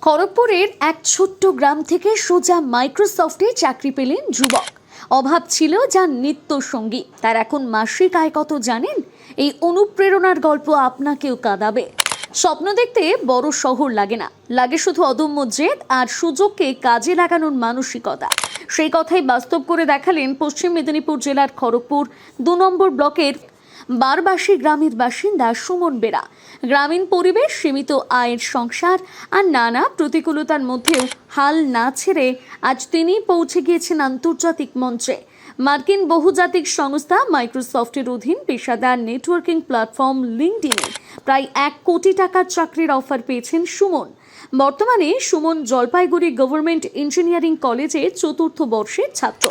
খড়গপুরের এক ছোট্ট গ্রাম থেকে সোজা মাইক্রোসফটে চাকরি পেলেন যুবক। অভাব ছিল যার নিত্য সঙ্গী। তার এখন মাসিক আয় কত জানেন? এই অনুপ্রেরণার গল্প আপনাকেও কাঁদাবে। স্বপ্ন দেখতে বড় শহর লাগে না, লাগে শুধু অদম্য জেদ আর সুযোগকে কাজে লাগানোর মানসিকতা। সেই কথাই বাস্তব করে দেখালেন পশ্চিম মেদিনীপুর জেলার খড়গপুর ২ নম্বর ব্লকের বারবাসী গ্রামের বাসিন্দা সুমন বেরা। গ্রামীণ পরিবেশ, সীমিত আয়ের সংসার আর নানা প্রতিকূলতার মধ্যেও হাল না ছেড়ে আজ তিনি পৌঁছে গিয়েছেন আন্তর্জাতিক মঞ্চে। মার্কিন বহুজাতিক সংস্থা মাইক্রোসফটের অধীন পেশাদার নেটওয়ার্কিং প্ল্যাটফর্ম লিঙ্কডইনে প্রায় ১ কোটি টাকার চাকরির অফার পেয়েছেন সুমন। বর্তমানে সুমন জলপাইগুড়ি গভর্নমেন্ট ইঞ্জিনিয়ারিং কলেজে ৪র্থ বর্ষের ছাত্র।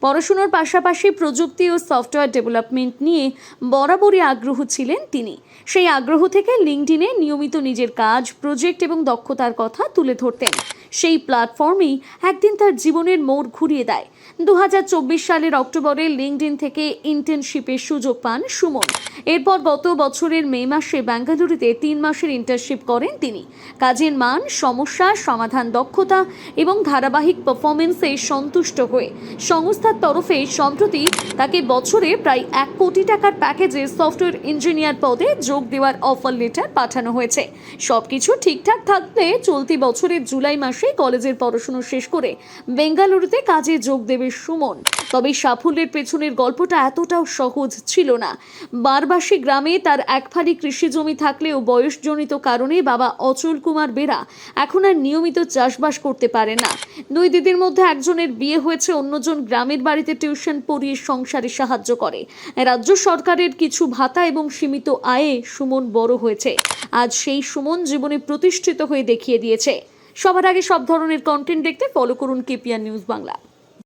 পড়াশোনার পাশাপাশি প্রযুক্তি ও সফটওয়্যার ডেভেলপমেন্ট নিয়ে বরাবরই আগ্রহ ছিলেন তিনি। সেই আগ্রহ থেকে লিঙ্কডইনে নিয়মিত নিজের কাজ, প্রজেক্ট এবং দক্ষতার কথা তুলে ধরতেন। সেই প্ল্যাটফর্মই একদিন তার জীবনের মোড় ঘুরিয়ে দেয়। ২০২৪ সালের অক্টোবরে লিঙ্কডইন থেকে ইন্টার্নশিপের সুযোগ পান সুমন। এরপর গত বছরের মে মাসে বেঙ্গালুরুতে ৩ মাসের ইন্টার্নশিপ করেন তিনি। কাজের মান, সমস্যা সমাধান দক্ষতা এবং ধারাবাহিক পারফরমেন্সে সন্তুষ্ট হয়ে সংস্থার তরফে সম্প্রতি তাকে বছরে প্রায় ১ কোটি টাকার প্যাকেজে সফটওয়্যার ইঞ্জিনিয়ার পদে যোগ দেওয়ার অফার লেটার পাঠানো হয়েছে। সবকিছু ঠিকঠাক থাকলে চলতি বছরের জুলাই মাসে কলেজের পড়াশোনা শেষ করে বেঙ্গালুরুতে কাজে যোগ দেবে সুমন। তবে সাফল্যের পেছনের গল্পটা এতটাও সহজ ছিল না। বারবাসী গ্রামে তার ১ ফালি কৃষি জমি থাকলেও বয়সজনিত কারণে বাবা অচল কুমার বেরা এখন আর নিয়মিত চাষবাস করতে পারেন না। ২ দিদির মধ্যে একজনের বিয়ে হয়েছে, অন্যজন গ্রামের বাড়িতে টিউশন পড়িয়ে সংসারে সাহায্য করে। রাজ্য সরকারের কিছু ভাতা এবং সীমিত আয়ে সুমন বড় হয়েছে। আজ সেই সুমন জীবনে প্রতিষ্ঠিত হয়ে দেখিয়ে দিয়েছে। সবার আগে সব ধরনের কন্টেন্ট দেখতে ফলো করুন কেপিআর নিউজ বাংলা।